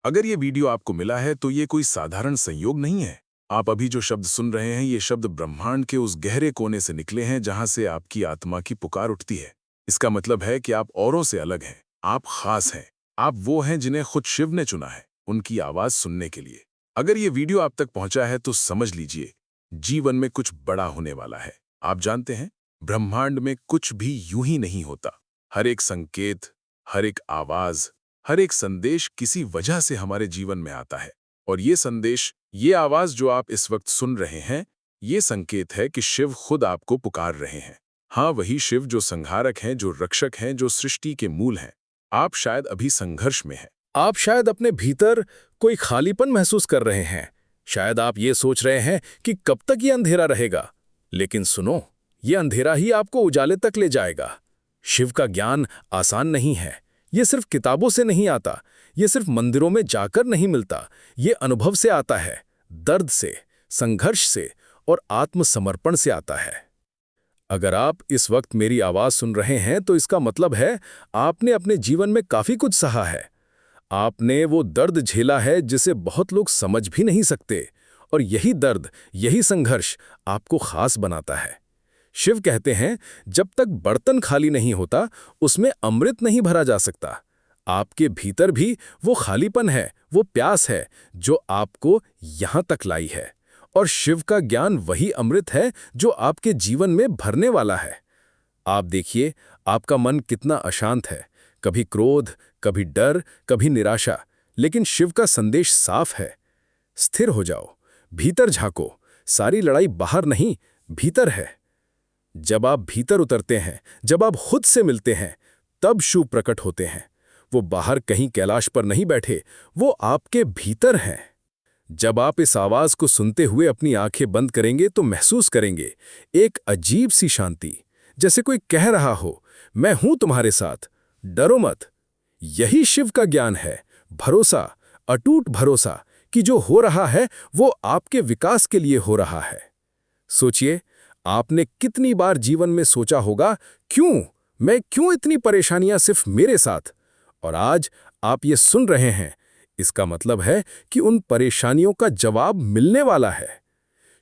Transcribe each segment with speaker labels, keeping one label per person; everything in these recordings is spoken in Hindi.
Speaker 1: अगर ये वीडियो आपको मिला है तो ये कोई साधारण संयोग नहीं है। आप अभी जो शब्द सुन रहे हैं ये शब्द ब्रह्मांड के उस गहरे कोने से निकले हैं जहां से आपकी आत्मा की पुकार उठती है। इसका मतलब है कि आप औरों से अलग हैं, आप खास हैं, आप वो हैं जिन्हें खुद शिव ने चुना है उनकी आवाज सुनने के लिए। अगर ये वीडियो आप तक पहुंचा है तो समझ लीजिए जीवन में कुछ बड़ा होने वाला है। आप जानते हैं, ब्रह्मांड में कुछ भी यूं ही नहीं होता। हर एक संकेत, हर एक आवाज, हर एक संदेश किसी वजह से हमारे जीवन में आता है। और ये संदेश, ये आवाज जो आप इस वक्त सुन रहे हैं, ये संकेत है कि शिव खुद आपको पुकार रहे हैं। हाँ, वही शिव जो संहारक हैं, जो रक्षक हैं, जो सृष्टि के मूल हैं। आप शायद अभी संघर्ष में हैं।
Speaker 2: आप शायद अपने भीतर कोई खालीपन महसूस कर रहे हैं। शायद आप ये सोच रहे हैं कि कब तक ये अंधेरा रहेगा। लेकिन सुनो, ये अंधेरा ही आपको उजाले तक ले जाएगा। शिव का ज्ञान आसान नहीं है। ये सिर्फ किताबों से नहीं आता, ये सिर्फ मंदिरों में जाकर नहीं मिलता। ये अनुभव से आता है, दर्द से, संघर्ष से और आत्मसमर्पण से आता है। अगर आप इस वक्त मेरी आवाज सुन रहे हैं तो इसका मतलब है आपने अपने जीवन में काफी कुछ सहा है। आपने वो दर्द झेला है जिसे बहुत लोग समझ भी नहीं सकते। और यही दर्द, यही संघर्ष आपको खास बनाता है। शिव कहते हैं, जब तक बर्तन खाली नहीं होता उसमें अमृत नहीं भरा जा सकता। आपके भीतर भी वो खालीपन है, वो प्यास है जो आपको यहां तक लाई है। और शिव का ज्ञान वही अमृत है जो आपके जीवन में भरने वाला है। आप देखिए, आपका मन कितना अशांत है, कभी क्रोध, कभी डर, कभी निराशा। लेकिन शिव का संदेश साफ है, स्थिर हो जाओ, भीतर झांको। सारी लड़ाई बाहर नहीं, भीतर है। जब आप भीतर उतरते हैं, जब आप खुद से मिलते हैं, तब शिव प्रकट होते हैं। वो बाहर कहीं कैलाश पर नहीं बैठे, वो आपके भीतर हैं। जब आप इस आवाज को सुनते हुए अपनी आंखें बंद करेंगे तो महसूस करेंगे एक अजीब सी शांति, जैसे कोई कह रहा हो, मैं हूं तुम्हारे साथ, डरो मत। यही शिव का ज्ञान है, भरोसा, अटूट भरोसा कि जो हो रहा है वो आपके विकास के लिए हो रहा है। सोचिए, आपने कितनी बार जीवन में सोचा होगा, क्यों इतनी परेशानियां सिर्फ मेरे साथ? और आज आप ये सुन रहे हैं, इसका मतलब है कि उन परेशानियों का जवाब मिलने वाला है।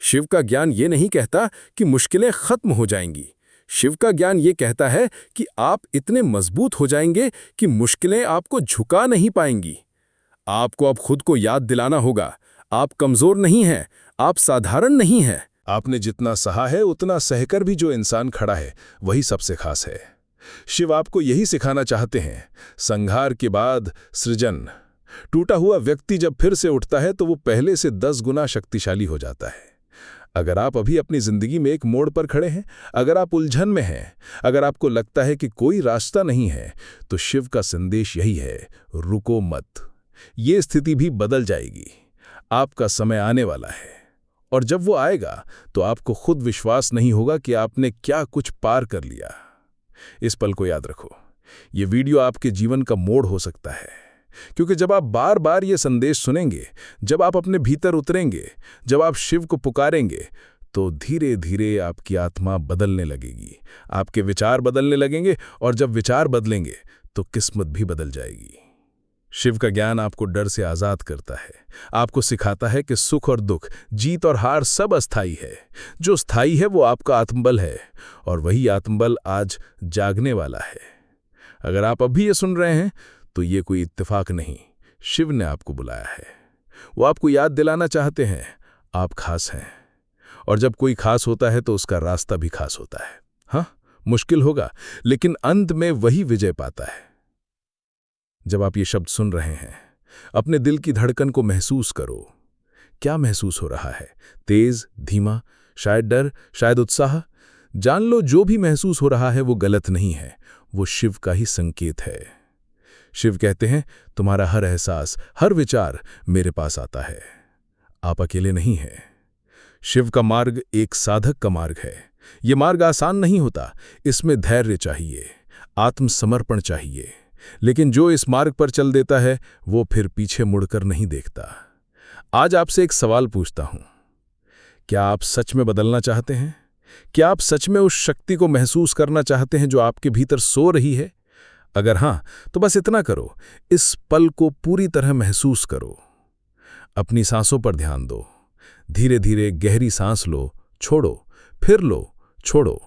Speaker 2: शिव का ज्ञान ये नहीं कहता कि मुश्किलें खत्म हो जाएंगी। शिव का ज्ञान ये कहता है कि आप इतने मजबूत हो जाएंगे कि मुश्किलें आपको झुका नहीं पाएंगी। आपको अब खुद को याद दिलाना होगा, आप कमजोर नहीं हैं, आप साधारण नहीं हैं।
Speaker 1: आपने जितना सहा है उतना सहकर भी जो इंसान खड़ा है वही सबसे खास है। शिव आपको यही सिखाना चाहते हैं, संहार के बाद सृजन। टूटा हुआ व्यक्ति जब फिर से उठता है तो वो पहले से 10 गुना शक्तिशाली हो जाता है। अगर आप अभी अपनी जिंदगी में एक मोड़ पर खड़े हैं, अगर आप उलझन में हैं, अगर आपको लगता है कि कोई रास्ता नहीं है, तो शिव का संदेश यही है, रुको मत। ये स्थिति भी बदल जाएगी। आपका समय आने वाला है। और जब वो आएगा तो आपको खुद विश्वास नहीं होगा कि आपने क्या कुछ पार कर लिया। इस पल को याद रखो, ये वीडियो आपके जीवन का मोड़ हो सकता है। क्योंकि जब आप बार बार ये संदेश सुनेंगे, जब आप अपने भीतर उतरेंगे, जब आप शिव को पुकारेंगे, तो धीरे धीरे आपकी आत्मा बदलने लगेगी, आपके विचार बदलने लगेंगे। और जब विचार बदलेंगे तो किस्मत भी बदल जाएगी। शिव का ज्ञान आपको डर से आजाद करता है, आपको सिखाता है कि सुख और दुख, जीत और हार सब अस्थाई है। जो स्थायी है वो आपका आत्मबल है, और वही आत्मबल आज जागने वाला है। अगर आप अभी ये सुन रहे हैं तो ये कोई इत्तेफाक नहीं, शिव ने आपको बुलाया है। वो आपको याद दिलाना चाहते हैं, आप खास हैं। और जब कोई खास होता है तो उसका रास्ता भी खास होता है। हाँ, मुश्किल होगा, लेकिन अंत में वही विजय पाता है। जब आप ये शब्द सुन रहे हैं, अपने दिल की धड़कन को महसूस करो। क्या महसूस हो रहा है? तेज, धीमा, शायद डर, शायद उत्साह। जान लो, जो भी महसूस हो रहा है वो गलत नहीं है, वो शिव का ही संकेत है। शिव कहते हैं, तुम्हारा हर एहसास, हर विचार मेरे पास आता है। आप अकेले नहीं हैं। शिव का मार्ग एक साधक का मार्ग है। ये मार्ग आसान नहीं होता, इसमें धैर्य चाहिए, आत्मसमर्पण चाहिए। लेकिन जो इस मार्ग पर चल देता है वो फिर पीछे मुड़कर नहीं देखता। आज आपसे एक सवाल पूछता हूं, क्या आप सच में बदलना चाहते हैं? क्या आप सच में उस शक्ति को महसूस करना चाहते हैं जो आपके भीतर सो रही है? अगर हाँ, तो बस इतना करो, इस पल को पूरी तरह महसूस करो। अपनी सांसों पर ध्यान दो। धीरे धीरे गहरी सांस लो, छोड़ो, फिर लो, छोड़ो।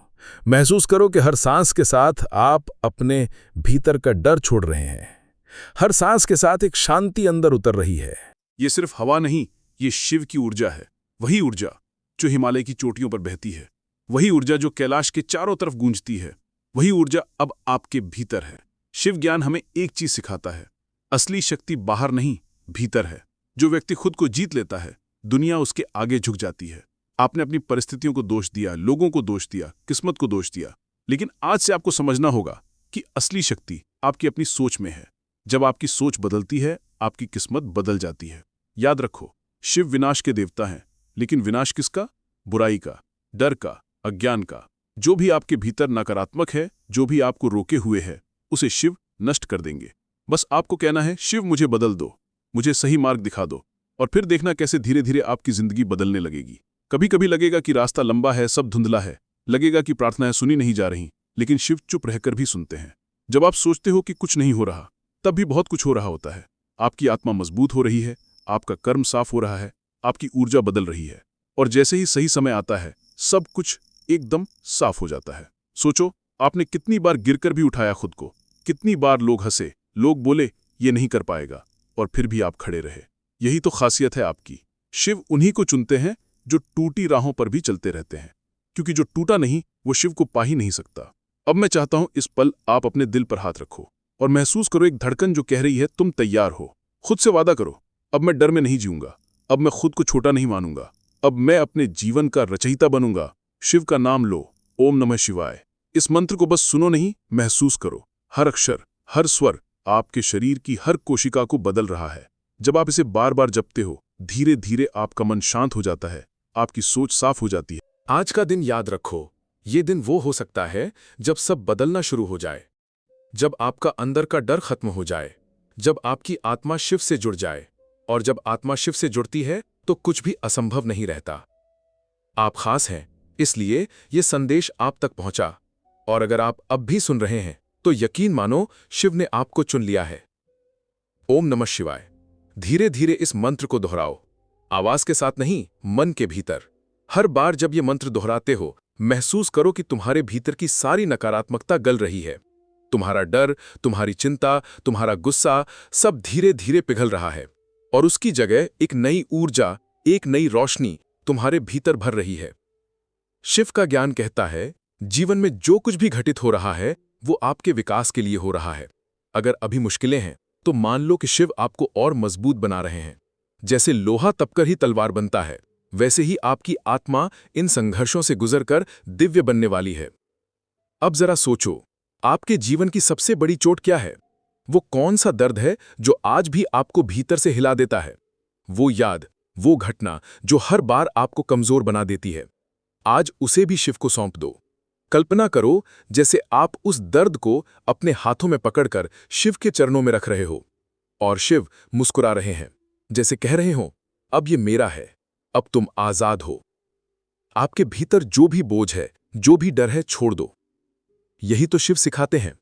Speaker 1: महसूस करो कि हर सांस के साथ आप अपने भीतर का डर छोड़ रहे हैं। हर सांस के साथ एक शांति अंदर उतर रही है।
Speaker 3: ये सिर्फ हवा नहीं, ये शिव की ऊर्जा है। वही ऊर्जा जो हिमालय की चोटियों पर बहती है, वही ऊर्जा जो कैलाश के चारों तरफ गूंजती है, वही ऊर्जा अब आपके भीतर है। शिव ज्ञान हमें एक चीज सिखाता है, असली शक्ति बाहर नहीं, भीतर है। जो व्यक्ति खुद को जीत लेता है, दुनिया उसके आगे झुक जाती है। आपने अपनी परिस्थितियों को दोष दिया, लोगों को दोष दिया, किस्मत को दोष दिया, लेकिन आज से आपको समझना होगा कि असली शक्ति आपकी अपनी सोच में है। जब आपकी सोच बदलती है, आपकी किस्मत बदल जाती है। याद रखो, शिव विनाश के देवता हैं, लेकिन विनाश किसका? बुराई का, डर का, अज्ञान का। जो भी आपके भीतर नकारात्मक है, जो भी आपको रोके हुए है, उसे शिव नष्ट कर देंगे। बस आपको कहना है, शिव मुझे बदल दो, मुझे सही मार्ग दिखा दो, और फिर देखना कैसे धीरे धीरे आपकी जिंदगी बदलने लगेगी। कभी कभी लगेगा कि रास्ता लंबा है, सब धुंधला है, लगेगा कि प्रार्थनाएं सुनी नहीं जा रही, लेकिन शिव चुप रहकर भी सुनते हैं। जब आप सोचते हो कि कुछ नहीं हो रहा, तब भी बहुत कुछ हो रहा होता है। आपकी आत्मा मजबूत हो रही है, आपका कर्म साफ हो रहा है, आपकी ऊर्जा बदल रही है, और जैसे ही सही समय आता है, सब कुछ एकदम साफ हो जाता है। सोचो, आपने कितनी बार गिरकर भी उठाया खुद को, कितनी बार लोग हंसे, लोग बोले ये नहीं कर पाएगा, और फिर भी आप खड़े रहे। यही तो खासियत है आपकी। शिव उन्हीं को चुनते हैं जो टूटी राहों पर भी चलते रहते हैं, क्योंकि जो टूटा नहीं, वो शिव को पा ही नहीं सकता। अब मैं चाहता हूं इस पल आप अपने दिल पर हाथ रखो और महसूस करो एक धड़कन जो कह रही है, तुम तैयार हो। खुद से वादा करो, अब मैं डर में नहीं जीऊंगा, अब मैं खुद को छोटा नहीं मानूंगा, अब मैं अपने जीवन का रचयिता बनूंगा। शिव का नाम लो, ओम नमः शिवाय। इस मंत्र को बस सुनो नहीं, महसूस करो। हर अक्षर, हर स्वर आपके शरीर की हर कोशिका को बदल रहा है। जब आप इसे बार बार जपते हो, धीरे धीरे आपका मन शांत हो जाता है, आपकी सोच साफ हो जाती है।
Speaker 2: आज का दिन याद रखो, ये दिन वो हो सकता है जब सब बदलना शुरू हो जाए, जब आपका अंदर का डर खत्म हो जाए, जब आपकी आत्मा शिव से जुड़ जाए, और जब आत्मा शिव से जुड़ती है तो कुछ भी असंभव नहीं रहता। आप खास हैं, इसलिए ये संदेश आप तक पहुंचा, और अगर आप अब भी सुन रहे हैं तो यकीन मानो शिव ने आपको चुन लिया है। ओम नमः शिवाय। धीरे धीरे इस मंत्र को दोहराओ, आवाज के साथ नहीं, मन के भीतर। हर बार जब ये मंत्र दोहराते हो, महसूस करो कि तुम्हारे भीतर की सारी नकारात्मकता गल रही है। तुम्हारा डर, तुम्हारी चिंता, तुम्हारा गुस्सा, सब धीरे धीरे पिघल रहा है, और उसकी जगह एक नई ऊर्जा, एक नई रोशनी तुम्हारे भीतर भर रही है। शिव का ज्ञान कहता है, जीवन में जो कुछ भी घटित हो रहा है वो आपके विकास के लिए हो रहा है। अगर अभी मुश्किलें हैं तो मान लो कि शिव आपको और मजबूत बना रहे हैं। जैसे लोहा तपकर ही तलवार बनता है, वैसे ही आपकी आत्मा इन संघर्षों से गुजरकर दिव्य बनने वाली है। अब जरा सोचो, आपके जीवन की सबसे बड़ी चोट क्या है? वो कौन सा दर्द है जो आज भी आपको भीतर से हिला देता है? वो याद, वो घटना जो हर बार आपको कमजोर बना देती है, आज उसे भी शिव को सौंप दो। कल्पना करो जैसे आप उस दर्द को अपने हाथों में पकड़कर शिव के चरणों में रख रहे हो, और शिव मुस्कुरा रहे हैं, जैसे कह रहे हो, अब ये मेरा है, अब तुम आजाद हो। आपके भीतर जो भी बोझ है, जो भी डर है, छोड़ दो। यही तो शिव सिखाते हैं।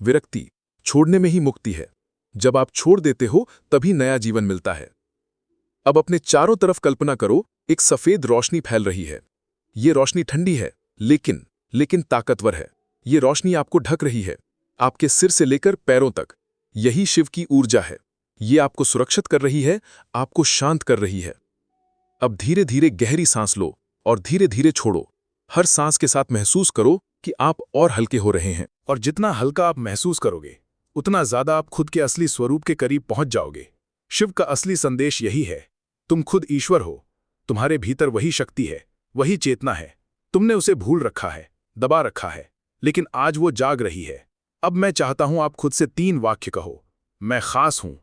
Speaker 2: विरक्ति छोड़ने में ही मुक्ति है। जब आप छोड़ देते हो तभी नया जीवन मिलता है। अब अपने चारों तरफ कल्पना करो, एक सफेद रोशनी फैल रही है। ये रोशनी ठंडी है, लेकिन ताकतवर है। ये रोशनी आपको ढक रही है, आपके सिर से लेकर पैरों तक। यही शिव की ऊर्जा है। ये आपको सुरक्षित कर रही है, आपको शांत कर रही है। अब धीरे धीरे गहरी सांस लो और धीरे धीरे छोड़ो। हर सांस के साथ महसूस करो कि आप और हल्के हो रहे हैं।
Speaker 3: और जितना हल्का आप महसूस करोगे, उतना ज्यादा आप खुद के असली स्वरूप के करीब पहुंच जाओगे। शिव का असली संदेश यही है, तुम खुद ईश्वर हो। तुम्हारे भीतर वही शक्ति है, वही चेतना है। तुमने उसे भूल रखा है, दबा रखा है, लेकिन आज वो जाग रही है। अब मैं चाहता हूं आप खुद से 3 वाक्य कहो। मैं खास हूं,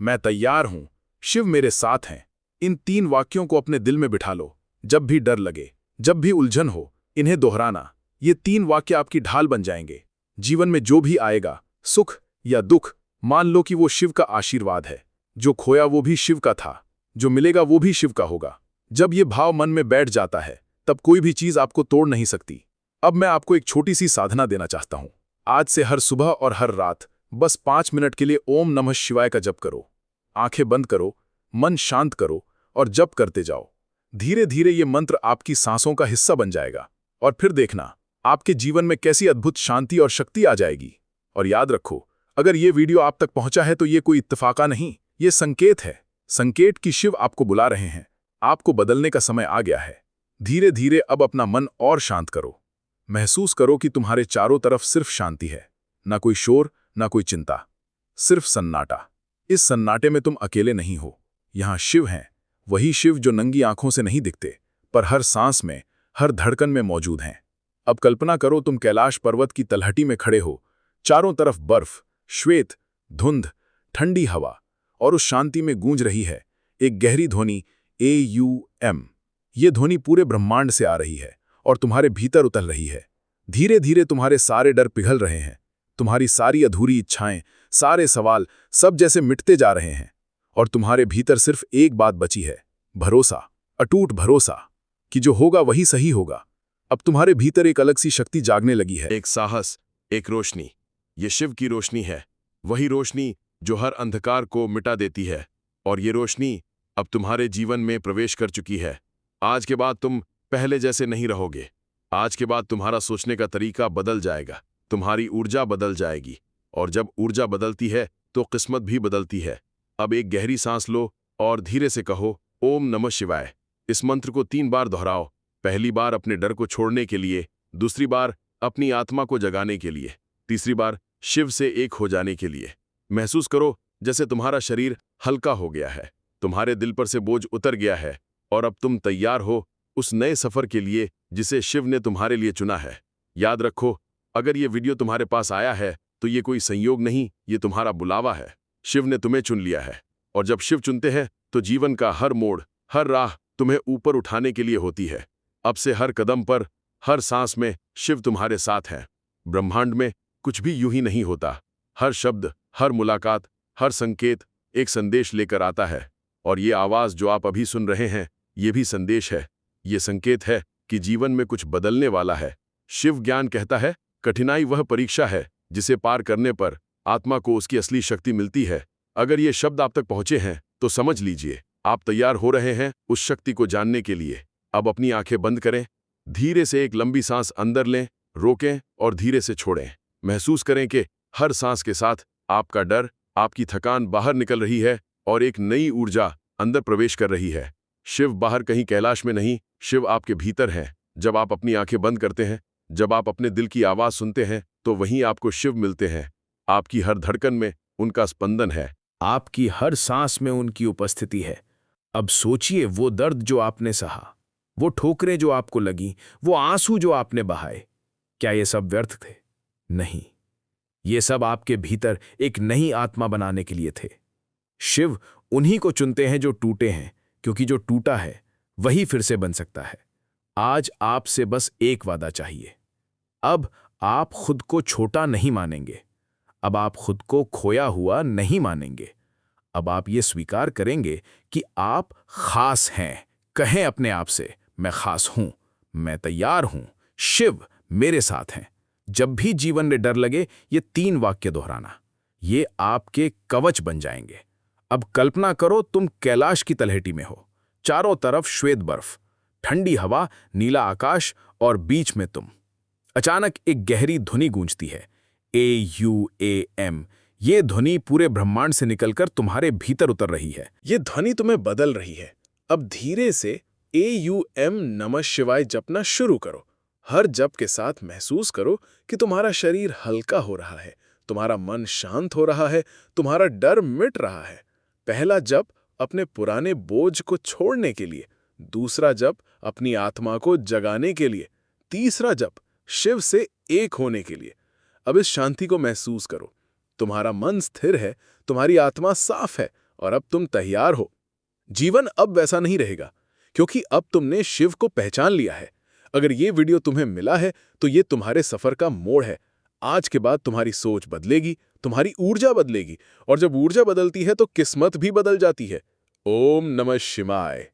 Speaker 3: मैं तैयार हूं, शिव मेरे साथ हैं। इन 3 वाक्यों को अपने दिल में बिठा लो। जब भी डर लगे, जब भी उलझन हो, इन्हें दोहराना। ये 3 वाक्य आपकी ढाल बन जाएंगे। जीवन में जो भी आएगा, सुख या दुख, मान लो कि वो शिव का आशीर्वाद है। जो खोया वो भी शिव का था, जो मिलेगा वो भी शिव का होगा। जब ये भाव मन में बैठ जाता है, तब कोई भी चीज आपको तोड़ नहीं सकती। अब मैं आपको एक छोटी सी साधना देना चाहता हूं। आज से हर सुबह और हर रात बस 5 मिनट के लिए ओम नमः शिवाय का जप करो। आंखें बंद करो, मन शांत करो और जप करते जाओ। धीरे धीरे ये मंत्र आपकी सांसों का हिस्सा बन जाएगा और फिर देखना आपके जीवन में कैसी अद्भुत शांति और शक्ति आ जाएगी। और याद रखो, अगर ये वीडियो आप तक पहुंचा है तो ये कोई इत्तेफाका नहीं, ये संकेत है। संकेत कि शिव आपको बुला रहे हैं। आपको बदलने का समय आ गया है। धीरे धीरे अब अपना मन और शांत करो। महसूस करो कि तुम्हारे चारों तरफ सिर्फ शांति है, ना कोई शोर, ना कोई चिंता, सिर्फ सन्नाटा। इस सन्नाटे में तुम अकेले नहीं हो। यहाँ शिव हैं, वही शिव जो नंगी आंखों से नहीं दिखते, पर हर सांस में, हर धड़कन में मौजूद हैं। अब कल्पना करो तुम कैलाश पर्वत की तलहटी में खड़े हो। चारों तरफ बर्फ, श्वेत, धुंध, ठंडी हवा, और उस शांति में गूंज रही है एक गहरी ध्वनि AUM। ये ध्वनि पूरे ब्रह्मांड से आ रही है और तुम्हारे भीतर उतर रही है। धीरे धीरे तुम्हारे सारे डर पिघल रहे हैं। तुम्हारी सारी अधूरी इच्छाएं, सारे सवाल, सब जैसे मिटते जा रहे हैं। और तुम्हारे भीतर सिर्फ एक बात बची है, भरोसा, अटूट भरोसा कि जो होगा वही सही होगा। अब तुम्हारे भीतर एक अलग सी शक्ति जागने लगी है।
Speaker 4: एक साहस, एक रोशनी। ये शिव की रोशनी है, वही रोशनी जो हर अंधकार को मिटा देती है। और ये रोशनी अब तुम्हारे जीवन में प्रवेश कर चुकी है। आज के बाद तुम पहले जैसे नहीं रहोगे। आज के बाद तुम्हारा सोचने का तरीका बदल जाएगा, तुम्हारी ऊर्जा बदल जाएगी। और जब ऊर्जा बदलती है तो किस्मत भी बदलती है। अब एक गहरी सांस लो और धीरे से कहो ओम नमः शिवाय। इस मंत्र को 3 बार दोहराओ। पहली बार अपने डर को छोड़ने के लिए, दूसरी बार अपनी आत्मा को जगाने के लिए, तीसरी बार शिव से एक हो जाने के लिए। महसूस करो जैसे तुम्हारा शरीर हल्का हो गया है, तुम्हारे दिल पर से बोझ उतर गया है और अब तुम तैयार हो उस नए सफर के लिए जिसे शिव ने तुम्हारे लिए चुना है। याद रखो, अगर ये वीडियो तुम्हारे पास आया है तो ये कोई संयोग नहीं, ये तुम्हारा बुलावा है। शिव ने तुम्हें चुन लिया है और जब शिव चुनते हैं तो जीवन का हर मोड़, हर राह तुम्हें ऊपर उठाने के लिए होती है। अब से हर कदम पर, हर सांस में शिव तुम्हारे साथ है। ब्रह्मांड में कुछ भी यूं ही नहीं होता। हर शब्द, हर मुलाकात, हर संकेत एक संदेश लेकर आता है। और ये आवाज जो आप अभी सुन रहे हैं, ये भी संदेश है। ये संकेत है कि जीवन में कुछ बदलने वाला है। शिव ज्ञान कहता है, कठिनाई वह परीक्षा है जिसे पार करने पर आत्मा को उसकी असली शक्ति मिलती है। अगर ये शब्द आप तक पहुंचे हैं तो समझ लीजिए आप तैयार हो रहे हैं उस शक्ति को जानने के लिए। अब अपनी आंखें बंद करें, धीरे से एक लंबी सांस अंदर लें, रोकें और धीरे से छोड़ें। महसूस करें कि हर सांस के साथ आपका डर, आपकी थकान बाहर निकल रही है और एक नई ऊर्जा अंदर प्रवेश कर रही है। शिव बाहर कहीं कैलाश में नहीं, शिव आपके भीतर है। जब आप अपनी आंखें बंद करते हैं, जब आप अपने दिल की आवाज सुनते हैं, तो वहीं आपको शिव मिलते हैं। आपकी हर धड़कन में उनका स्पंदन है,
Speaker 2: आपकी हर सांस में उनकी उपस्थिति है। अब सोचिए वो दर्द जो आपने सहा, वो ठोकरें जो आपको लगी, वो आंसू जो आपने बहाए, क्या ये सब व्यर्थ थे? नहीं, ये सब आपके भीतर एक नई आत्मा बनाने के लिए थे। शिव उन्हीं को चुनते हैं जो टूटे हैं, क्योंकि जो टूटा है वही फिर से बन सकता है। आज आपसे बस एक वादा चाहिए। अब आप खुद को छोटा नहीं मानेंगे, अब आप खुद को खोया हुआ नहीं मानेंगे। अब आप ये स्वीकार करेंगे कि आप खास हैं। कहें अपने आप से, मैं खास हूं, मैं तैयार हूं, शिव मेरे साथ हैं। जब भी जीवन में डर लगे, ये 3 वाक्य दोहराना, ये आपके कवच बन जाएंगे। अब कल्पना करो तुम कैलाश की तलहटी में हो, चारों तरफ श्वेत बर्फ, ठंडी हवा, नीला आकाश और बीच में तुम। अचानक एक गहरी ध्वनि गूंजती है, AUAM। ये ध्वनि पूरे ब्रह्मांड से निकलकर तुम्हारे भीतर उतर रही है।
Speaker 5: ये ध्वनि तुम्हें बदल रही है। अब धीरे से AUM नमः शिवाय जपना शुरू करो। हर जप के साथ महसूस करो कि तुम्हारा शरीर हल्का हो रहा है, तुम्हारा मन शांत हो रहा है, तुम्हारा डर मिट रहा है। पहला जप अपने पुराने बोझ को छोड़ने के लिए, दूसरा जप अपनी आत्मा को जगाने के लिए, तीसरा जप शिव से एक होने के लिए। अब इस शांति को महसूस करो। तुम्हारा मन स्थिर है, तुम्हारी आत्मा साफ है और अब तुम तैयार हो। जीवन अब वैसा नहीं रहेगा, क्योंकि अब तुमने शिव को पहचान लिया है। अगर ये वीडियो तुम्हें मिला है तो ये तुम्हारे सफर का मोड़ है। आज के बाद तुम्हारी सोच बदलेगी, तुम्हारी ऊर्जा बदलेगी, और जब ऊर्जा बदलती है तो किस्मत भी बदल जाती है। ओम नमः शिवाय।